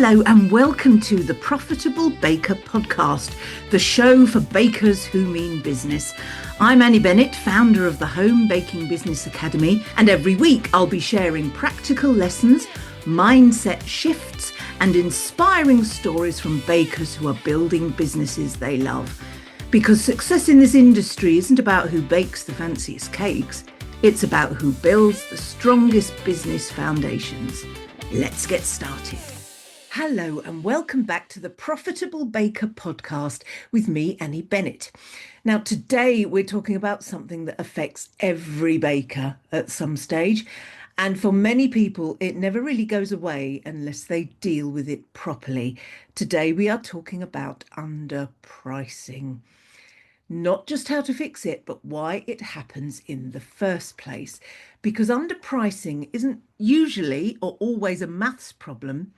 Hello and welcome to the Profitable Baker podcast, the show for bakers who mean business. I'm Annie Bennett, founder of the Home Baking Business Academy, and every week I'll be sharing practical lessons, mindset shifts, and inspiring stories from bakers who are building businesses they love. Because success in this industry isn't about who bakes the fanciest cakes, it's about who builds the strongest business foundations. Let's get started. Hello and welcome back to the Profitable Baker podcast with me, Annie Bennett. Now, today we're talking about something that affects every baker at some stage. And for many people, it never really goes away unless they deal with it properly. Today we are talking about underpricing. Not just how to fix it, but why it happens in the first place. Because underpricing isn't usually or always a maths problem.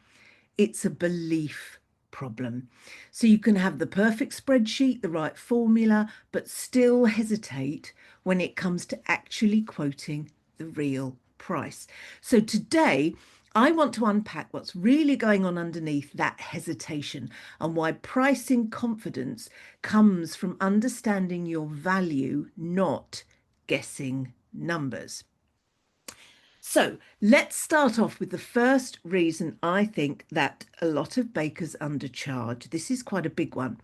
It's a belief problem. So you can have the perfect spreadsheet, the right formula, but still hesitate when it comes to actually quoting the real price. So today, I want to unpack what's really going on underneath that hesitation and why pricing confidence comes from understanding your value, not guessing numbers. So let's start off with the first reason I think that a lot of bakers undercharge. This is quite a big one.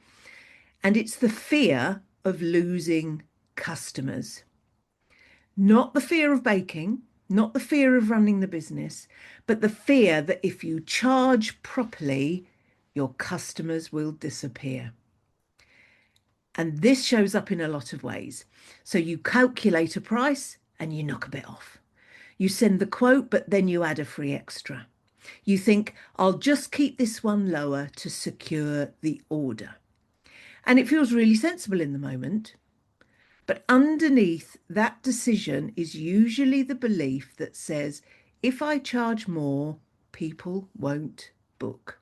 And it's the fear of losing customers. Not the fear of baking, not the fear of running the business, but the fear that if you charge properly, your customers will disappear. And this shows up in a lot of ways. So you calculate a price and you knock a bit off. You send the quote, but then you add a free extra. You think, I'll just keep this one lower to secure the order. And it feels really sensible in the moment. But underneath that decision is usually the belief that says, if I charge more, people won't book.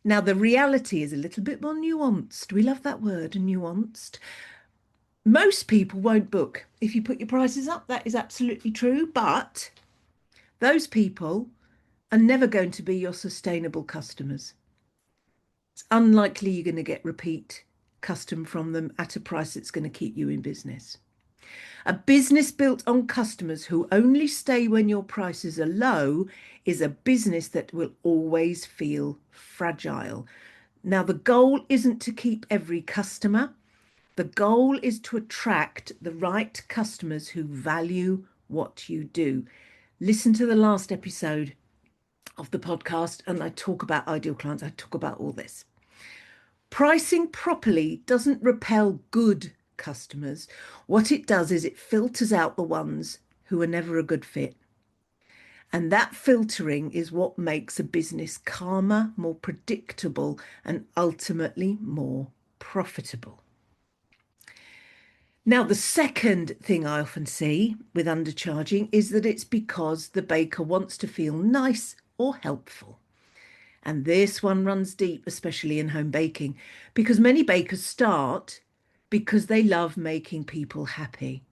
Now, the reality is a little bit more nuanced. We love that word, nuanced. Most people won't book. If you put your prices up, that is absolutely true. But those people are never going to be your sustainable customers. It's unlikely you're going to get repeat custom from them at a price that's going to keep you in business. A business built on customers who only stay when your prices are low is a business that will always feel fragile. Now, the goal isn't to keep every customer. The goal is to attract the right customers who value what you do. Listen to the last episode of the podcast and I talk about ideal clients. I talk about all this. Pricing properly doesn't repel good customers. What it does is it filters out the ones who are never a good fit. And that filtering is what makes a business calmer, more predictable, and ultimately more profitable. Now, the second thing I often see with undercharging is that it's because the baker wants to feel nice or helpful. And this one runs deep, especially in home baking, because many bakers start because they love making people happy.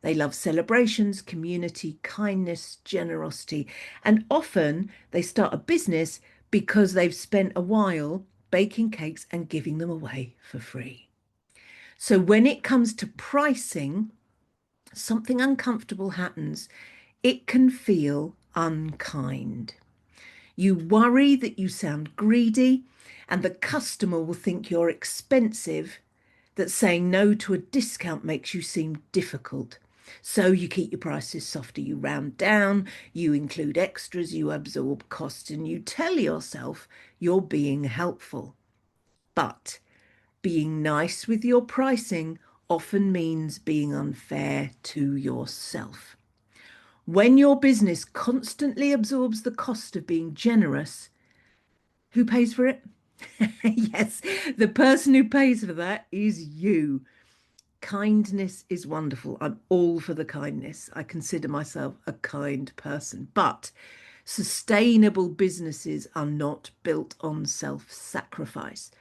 They love celebrations, community, kindness, generosity, and often they start a business because they've spent a while baking cakes and giving them away for free. So when it comes to pricing, something uncomfortable happens. It can feel unkind. You worry that you sound greedy and the customer will think you're expensive, that saying no to a discount makes you seem difficult. So you keep your prices softer, you round down, you include extras, you absorb costs, and you tell yourself you're being helpful. But being nice with your pricing often means being unfair to yourself. When your business constantly absorbs the cost of being generous, who pays for it? Yes, the person who pays for that is you. Kindness is wonderful. I'm all for the kindness. I consider myself a kind person. But sustainable businesses are not built on self-sacrifice.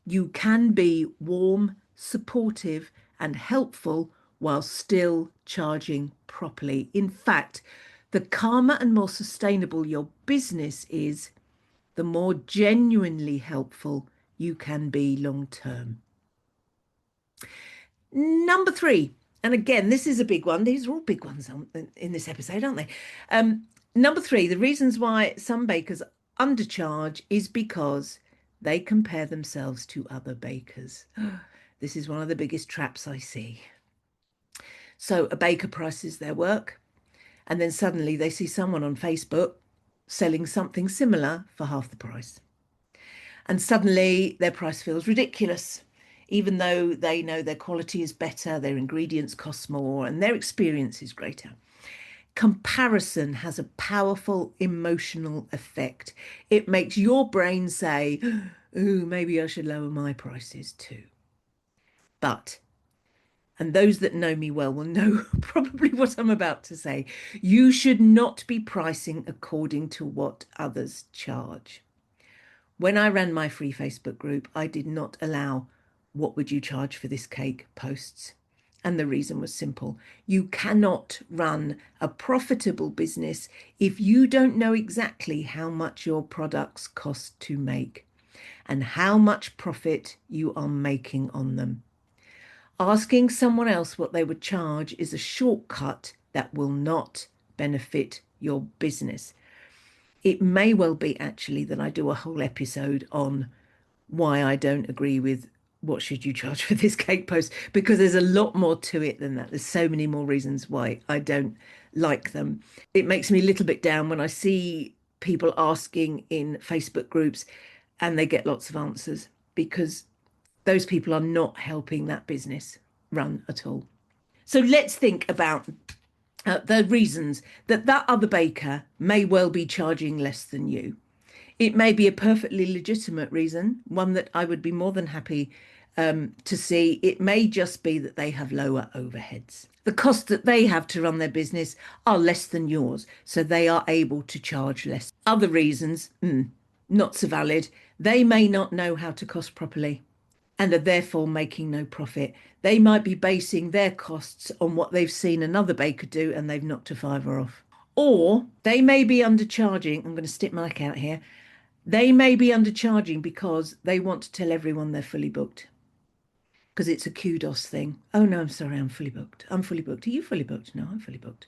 You can be warm, supportive, and helpful while still charging properly. In fact, the calmer and more sustainable your business is, the more genuinely helpful you can be long term. Number three, and again, this is a big one. These are all big ones in this episode, aren't they? Number three, the reasons why some bakers undercharge is because they compare themselves to other bakers. This is one of the biggest traps I see. So a baker prices their work, and then suddenly they see someone on Facebook selling something similar for half the price. And suddenly their price feels ridiculous, even though they know their quality is better, their ingredients cost more, and their experience is greater. Comparison has a powerful emotional effect. It makes your brain say, ooh, maybe I should lower my prices too. But, and those that know me well will know probably what I'm about to say, you should not be pricing according to what others charge. When I ran my free Facebook group, I did not allow "what would you charge for this cake" posts. And the reason was simple. You cannot run a profitable business if you don't know exactly how much your products cost to make and how much profit you are making on them. Asking someone else what they would charge is a shortcut that will not benefit your business. It may well be actually that I do a whole episode on why I don't agree with "what should you charge for this cake" post, because there's a lot more to it than that. There's so many more reasons why I don't like them. It makes me a little bit down when I see people asking in Facebook groups and they get lots of answers, because those people are not helping that business run at all. So let's think about the reasons that other baker may well be charging less than you. It may be a perfectly legitimate reason, one that I would be more than happy to see. It may just be that they have lower overheads. The costs that they have to run their business are less than yours, so they are able to charge less. Other reasons, not so valid. They may not know how to cost properly and are therefore making no profit. They might be basing their costs on what they've seen another baker do and they've knocked a fiver off. Or they may be undercharging. I'm going to stick my neck out here. They may be undercharging because they want to tell everyone they're fully booked, because it's a kudos thing. Oh, no, I'm sorry, I'm fully booked. I'm fully booked. Are you fully booked? No, I'm fully booked.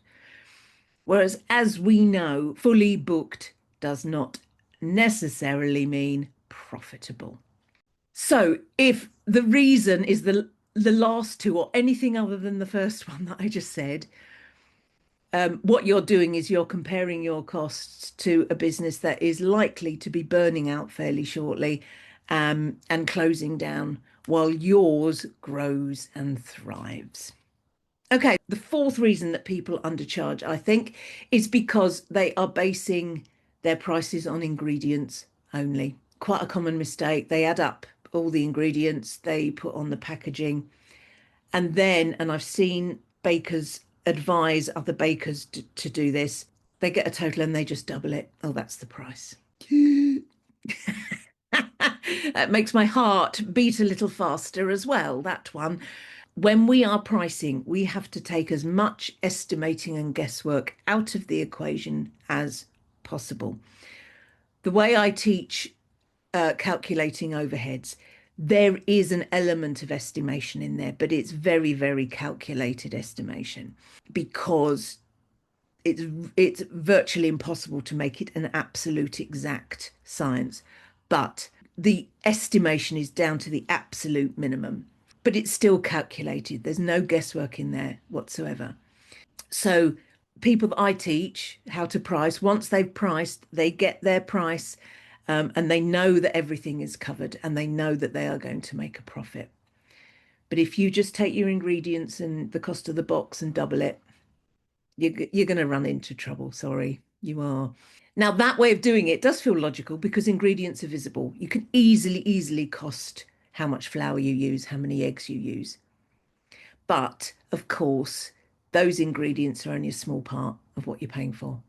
Whereas, as we know, fully booked does not necessarily mean profitable. So if the reason is the last two or anything other than the first one that I just said, what you're doing is you're comparing your costs to a business that is likely to be burning out fairly shortly, and closing down, while yours grows and thrives. Okay, the fourth reason that people undercharge, I think, is because they are basing their prices on ingredients only. Quite a common mistake. They add up all the ingredients they put on the packaging, and then, and I've seen bakers advise other bakers to do this, they get a total and they just double it. Oh, that's the price. That makes my heart beat a little faster as well, that one. When we are pricing, we have to take as much estimating and guesswork out of the equation as possible. The way I teach calculating overheads, there is an element of estimation in there, but it's very, very calculated estimation, because it's virtually impossible to make it an absolute exact science. But the estimation is down to the absolute minimum, but it's still calculated. There's no guesswork in there whatsoever. So people that I teach how to price, once they've priced, they get their price, and they know that everything is covered and they know that they are going to make a profit. But if you just take your ingredients and the cost of the box and double it, you're going to run into trouble. Sorry, you are. Now, that way of doing it does feel logical because ingredients are visible. You can easily cost how much flour you use, how many eggs you use. But of course, those ingredients are only a small part of what you're paying for.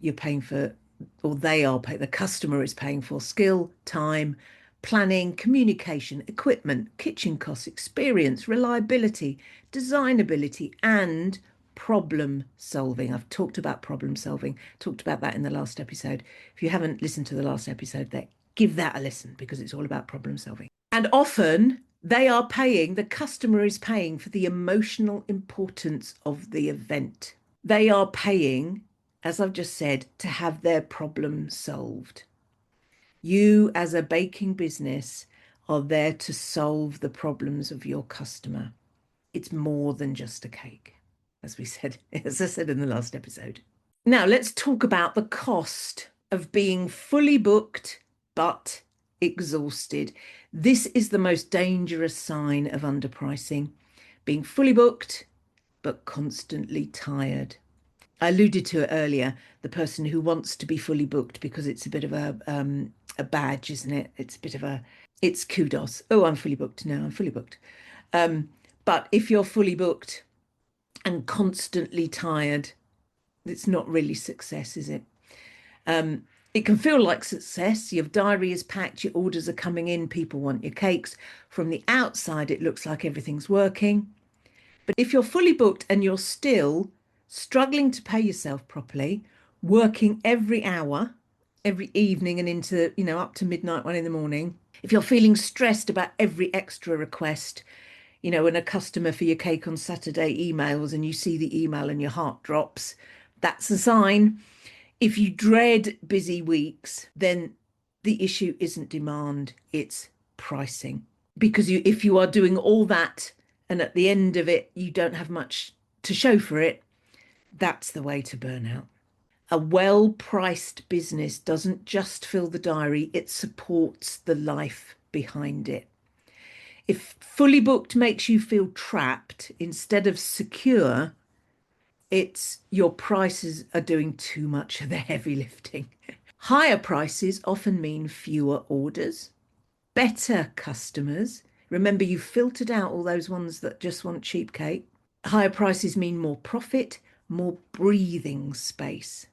You're paying for, or they are paying, the customer is paying for skill, time, planning, communication, equipment, kitchen costs, experience, reliability, designability, and problem solving. I've talked about problem solving, talked about that in the last episode. If you haven't listened to the last episode, there, give that a listen because it's all about problem solving. And often the customer is paying for the emotional importance of the event. They are paying, as I've just said, to have their problem solved. You, as a baking business, are there to solve the problems of your customer. It's more than just a cake, as I said in the last episode. Now, let's talk about the cost of being fully booked but exhausted. This is the most dangerous sign of underpricing, being fully booked but constantly tired. I alluded to it earlier, the person who wants to be fully booked because it's a bit of a badge, isn't it? It's kudos. Oh, I'm fully booked. No, I'm fully booked. But if you're fully booked and constantly tired, it's not really success, is it? It can feel like success. Your diary is packed, your orders are coming in, people want your cakes. From the outside, it looks like everything's working. But if you're fully booked and you're still struggling to pay yourself properly, working every hour, every evening and into, up to midnight, 1 in the morning, if you're feeling stressed about every extra request, when a customer for your cake on Saturday emails and you see the email and your heart drops, that's a sign. If you dread busy weeks, then the issue isn't demand, it's pricing. Because if you are doing all that and at the end of it, you don't have much to show for it, that's the way to burn out. A well-priced business doesn't just fill the diary, it supports the life behind it. If fully booked makes you feel trapped instead of secure, it's your prices are doing too much of the heavy lifting. Higher prices often mean fewer orders, better customers. Remember, you filtered out all those ones that just want cheap cake. Higher prices mean more profit, more breathing space.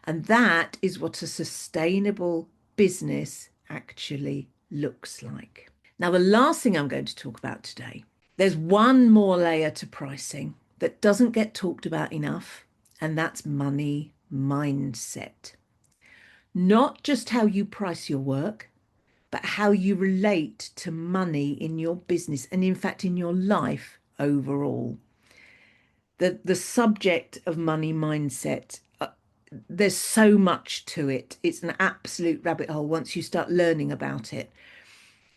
And that is what a sustainable business actually looks like. Now, the last thing I'm going to talk about today, there's one more layer to pricing that doesn't get talked about enough, and that's money mindset. Not just how you price your work, but how you relate to money in your business and, in fact, in your life overall. The subject of money mindset, there's so much to it. It's an absolute rabbit hole once you start learning about it,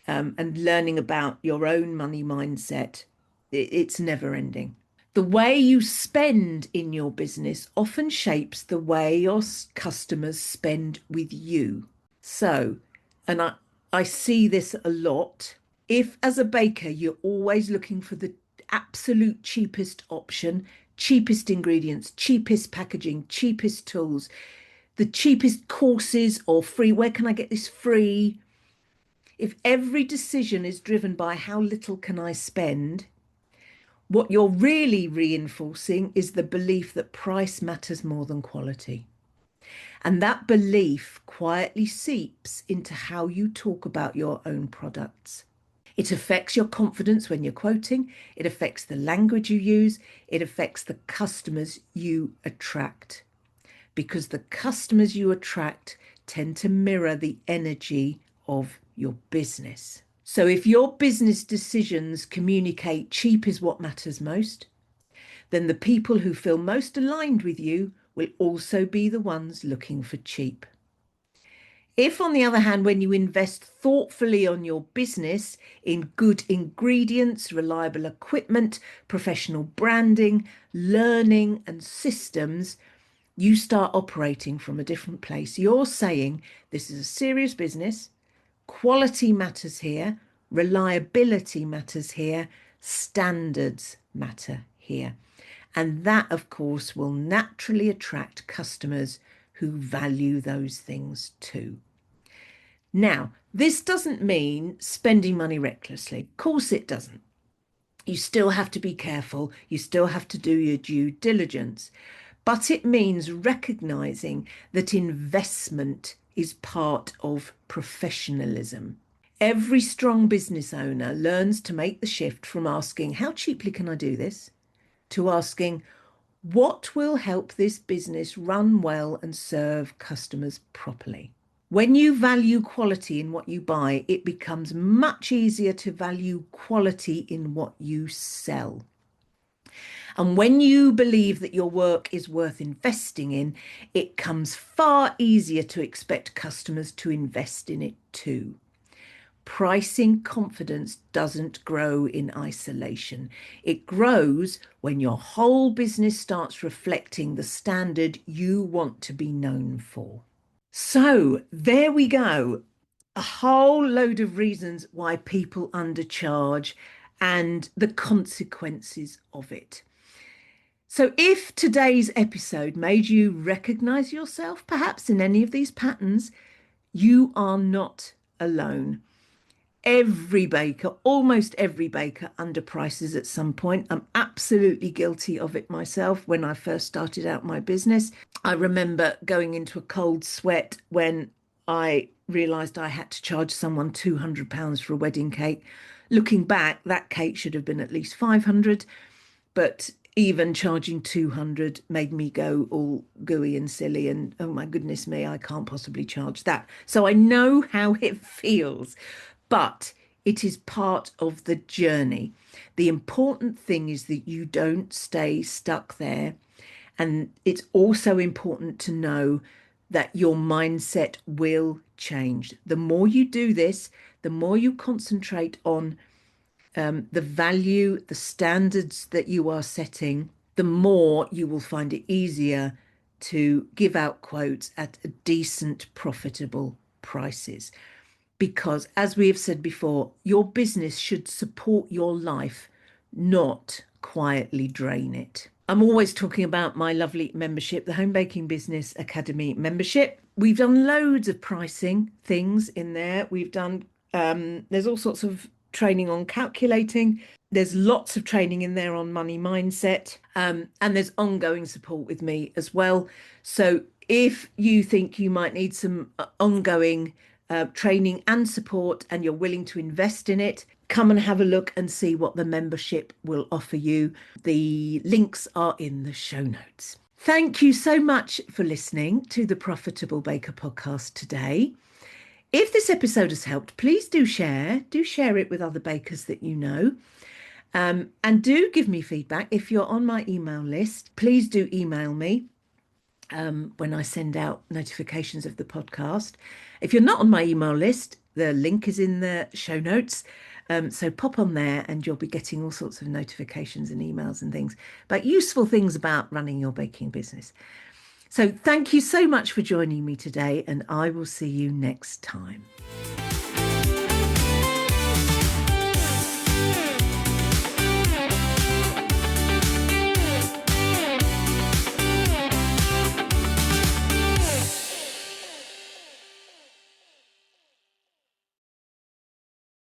and learning about your own money mindset. It's never ending. The way you spend in your business often shapes the way your customers spend with you. So, and I see this a lot. If, as a baker, you're always looking for the absolute cheapest option, cheapest ingredients, cheapest packaging, cheapest tools, the cheapest courses or free, where can I get this free? If every decision is driven by how little can I spend, what you're really reinforcing is the belief that price matters more than quality. And that belief quietly seeps into how you talk about your own products. It affects your confidence when you're quoting, it affects the language you use, it affects the customers you attract. Because the customers you attract tend to mirror the energy of your business. So if your business decisions communicate cheap is what matters most, then the people who feel most aligned with you will also be the ones looking for cheap. If, on the other hand, when you invest thoughtfully on your business in good ingredients, reliable equipment, professional branding, learning and systems, you start operating from a different place. You're saying this is a serious business, quality matters here, reliability matters here, standards matter here. And that, of course, will naturally attract customers who value those things too. Now, this doesn't mean spending money recklessly. Of course it doesn't. You still have to be careful. You still have to do your due diligence. But it means recognizing that investment is part of professionalism. Every strong business owner learns to make the shift from asking, how cheaply can I do this? To asking, What will help this business run well and serve customers properly? When you value quality in what you buy, it becomes much easier to value quality in what you sell. And when you believe that your work is worth investing in, it comes far easier to expect customers to invest in it too. Pricing confidence doesn't grow in isolation. It grows when your whole business starts reflecting the standard you want to be known for. So there we go. A whole load of reasons why people undercharge and the consequences of it. So, if today's episode made you recognize yourself perhaps in any of these patterns, you are not alone. Every baker, almost every baker, underprices at some point. I'm absolutely guilty of it myself when I first started out my business. I remember going into a cold sweat when I realized I had to charge someone £200 for a wedding cake. Looking back, that cake should have been at least 500, but even charging 200 made me go all gooey and silly and oh my goodness me, I can't possibly charge that. So I know how it feels, but it is part of the journey. The important thing is that you don't stay stuck there. And it's also important to know that your mindset will change. The more you do this, the more you concentrate on the value, the standards that you are setting, the more you will find it easier to give out quotes at a decent, profitable prices. Because, as we have said before, your business should support your life, not quietly drain it. I'm always talking about my lovely membership, the Home Baking Business Academy membership. We've done loads of pricing things in there. There's all sorts of training on calculating. There's lots of training in there on money mindset. And there's ongoing support with me as well. So if you think you might need some ongoing training and support and you're willing to invest in it, come and have a look and see what the membership will offer you. The links are in the show notes. Thank you so much for listening to the Profitable Baker podcast today. If this episode has helped, please do share it with other bakers that you know. And do give me feedback. If you're on my email list, please do email me when I send out notifications of the podcast. If you're not on my email list, the link is in the show notes. So pop on there and you'll be getting all sorts of notifications and emails and things, but useful things about running your baking business. So thank you so much for joining me today, and I will see you next time.